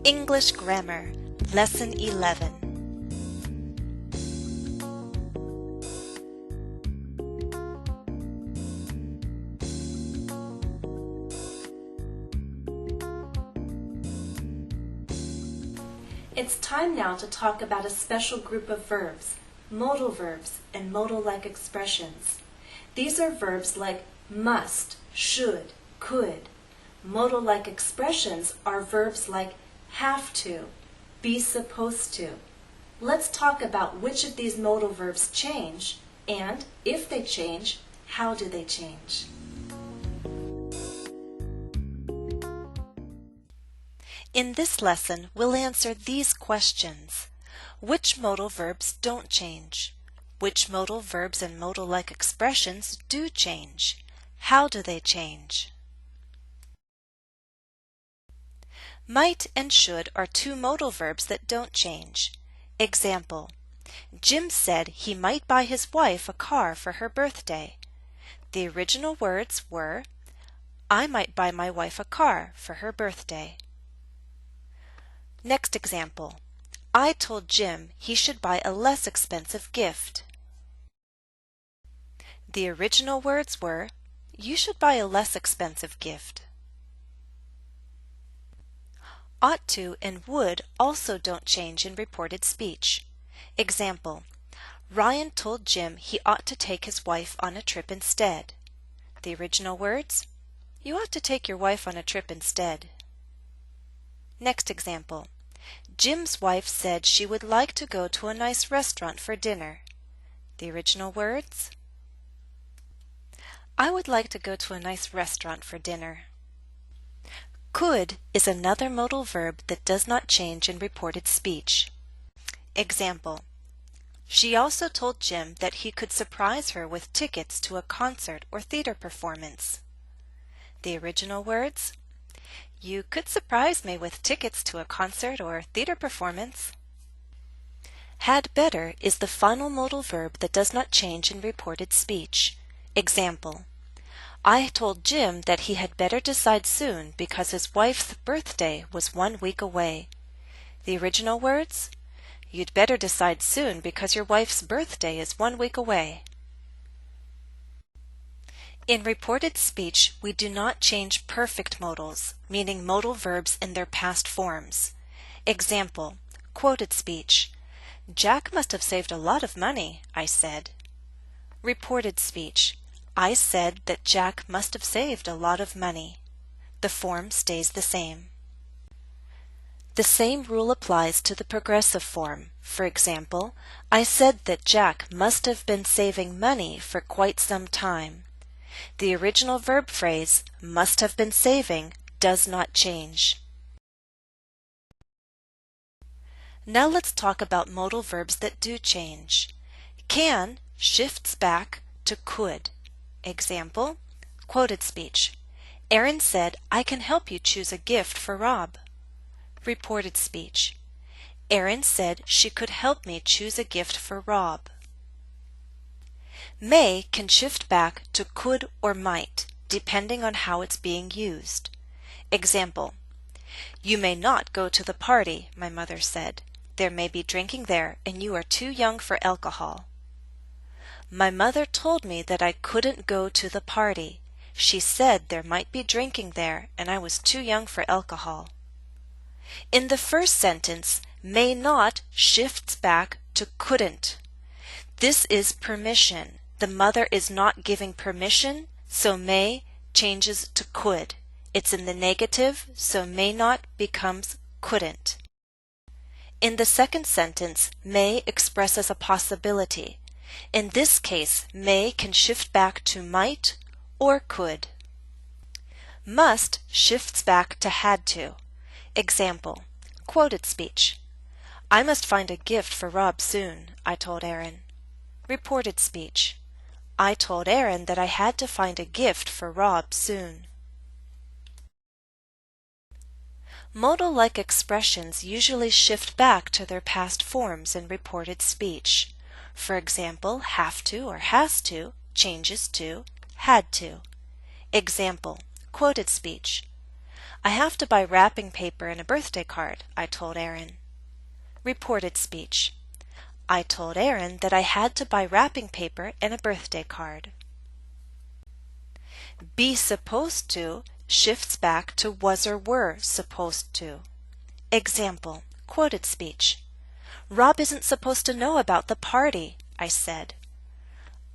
English Grammar, Lesson 11. It's time now to talk about a special group of verbs, modal verbs and modal-like expressions. These are verbs like must, should, could. Modal-like expressions are verbs like have to, be supposed to. Let's talk about which of these modal verbs change, and if they change, how do they change? In this lesson, we'll answer these questions. Which modal verbs don't change? Which modal verbs and modal-like expressions do change? How do they change? Might and should are two modal verbs that don't change. Example: Jim said he might buy his wife a car for her birthday. The original words were, I might buy my wife a car for her birthday. Next example: I told Jim he should buy a less expensive gift. The original words were, you should buy a less expensive gift. Ought to and would also don't change in reported speech. Example: Ryan told Jim he ought to take his wife on a trip instead. The original words, you ought to take your wife on a trip instead. Next example: Jim's wife said she would like to go to a nice restaurant for dinner. The original words, I would like to go to a nice restaurant for dinner. Could is another modal verb that does not change in reported speech. Example: She also told Jim that he could surprise her with tickets to a concert or theater performance. The original words, you could surprise me with tickets to a concert or theater performance. Had better is the final modal verb that does not change in reported speech. Example: I told Jim that he had better decide soon because his wife's birthday was 1 week away. The original words, you'd better decide soon because your wife's birthday is 1 week away. In reported speech, we do not change perfect modals, meaning modal verbs in their past forms. Example: quoted speech. Jack must have saved a lot of money, I said. Reported speech. I said that Jack must have saved a lot of money. The form stays the same. The same rule applies to the progressive form. For example, I said that Jack must have been saving money for quite some time. The original verb phrase, must have been saving, does not change. Now let's talk about modal verbs that do change. Can shifts back to could. Example: quoted speech. Erin said, I can help you choose a gift for Rob. Reported speech. Erin said she could help me choose a gift for Rob. May can shift back to could or might, depending on how it's being used. Example: You may not go to the party, my mother said. There may be drinking there, and you are too young for alcohol. My mother told me that I couldn't go to the party. She said there might be drinking there, and I was too young for alcohol. In the first sentence, may not shifts back to couldn't. This is permission. The mother is not giving permission, so may changes to could. It's in the negative, so may not becomes couldn't. In the second sentence, may expresses a possibility. In this case, may can shift back to might or could. Must shifts back to had to. Example: quoted speech. I must find a gift for Rob soon, I told Erin. Reported speech. I told Erin that I had to find a gift for Rob soon. Modal-like expressions usually shift back to their past forms in reported speech. For example, have to or has to changes to had to. Example: quoted speech. I have to buy wrapping paper and a birthday card, I told Aaron. Reported speech. I told Aaron that I had to buy wrapping paper and a birthday card. Be supposed to shifts back to was or were supposed to. Example, quoted speech. Rob isn't supposed to know about the party, I said.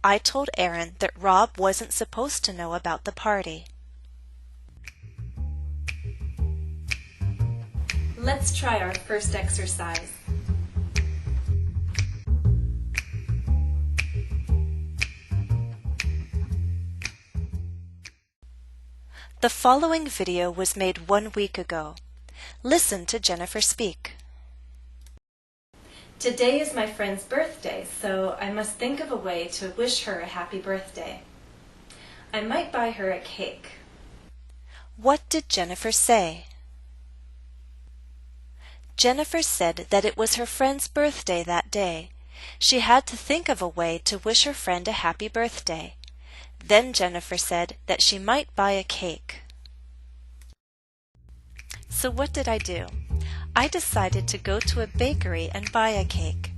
I told Aaron that Rob wasn't supposed to know about the party. Let's try our first exercise. The following video was made 1 week ago. Listen to Jennifer speak. Today is my friend's birthday, so I must think of a way to wish her a happy birthday. I might buy her a cake. What did Jennifer say? Jennifer said that it was her friend's birthday that day. She had to think of a way to wish her friend a happy birthday. Then Jennifer said that she might buy a cake. So what did I do? I decided to go to a bakery and buy a cake.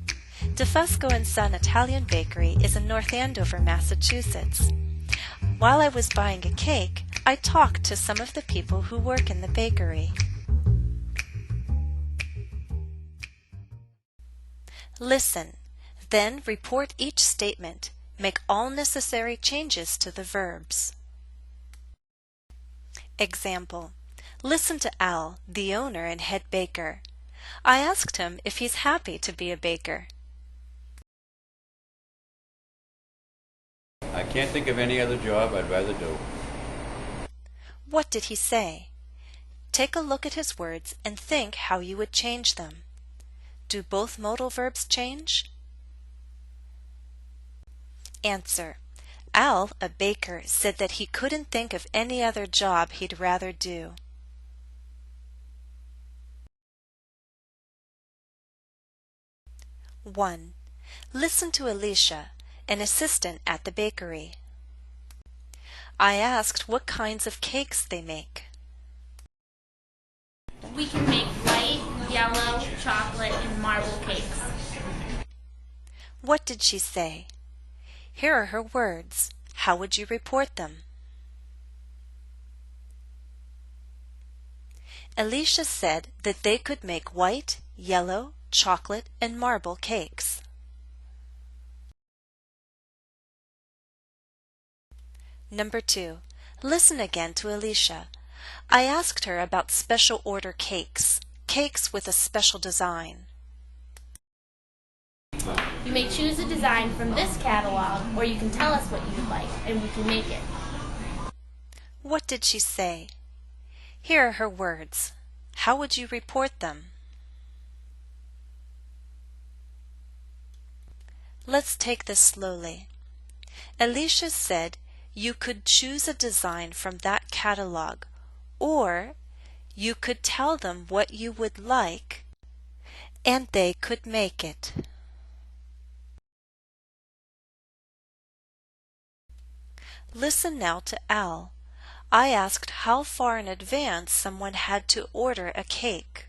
DeFusco & Son Italian Bakery is in North Andover, Massachusetts. While I was buying a cake, I talked to some of the people who work in the bakery. Listen, then report each statement. Make all necessary changes to the verbs. Example. Listen to Al, the owner and head baker. I asked him if he's happy to be a baker. I can't think of any other job I'd rather do. What did he say? Take a look at his words and think how you would change them. Do both modal verbs change? Answer. Al, a baker, said that he couldn't think of any other job he'd rather do. One. Listen to Alicia, an assistant at the bakery. I asked what kinds of cakes they make. We can make white, yellow, chocolate, and marble cakes. What did she say? Here are her words. How would you report them? Alicia said that they could make white, yellow, chocolate, and marble cakes. Number 2. Listen again to Alicia. I asked her about special order cakes, cakes with a special design. You may choose a design from this catalog, or you can tell us what you'd like, and we can make it. What did she say? Here are her words. How would you report them? Let's take this slowly. Alicia said you could choose a design from that catalog, or you could tell them what you would like, and they could make it. Listen now to Al. I asked how far in advance someone had to order a cake.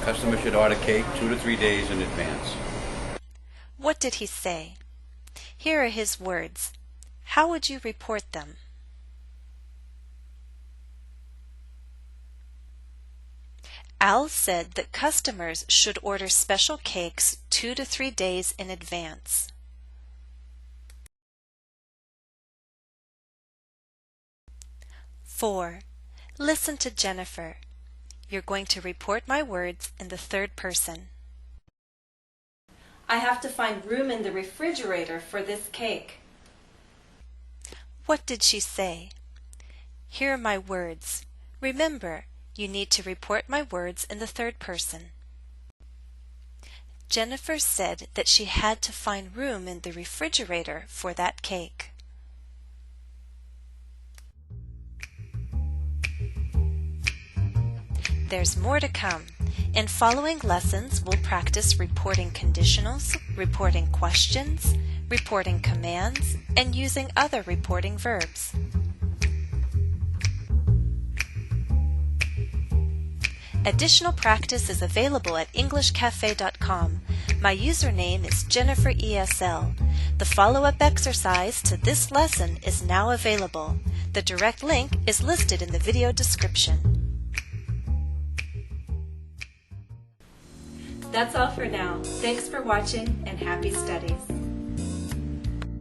Customers should order cake 2 to 3 days in advance. What did he say? Here are his words. How would you report them? Al said that customers should order special cakes 2 to 3 days in advance. Four. Listen to Jennifer. You're going to report my words in the third person. I have to find room in the refrigerator for this cake. What did she say? Here are my words. Remember, you need to report my words in the third person. Jennifer said that she had to find room in the refrigerator for that cake. There's more to come. In following lessons, we'll practice reporting conditionals, reporting questions, reporting commands, and using other reporting verbs. Additional practice is available at EnglishCafe.com. My username is JenniferESL. The follow-up exercise to this lesson is now available. The direct link is listed in the video description. That's all for now. Thanks for watching and happy studies.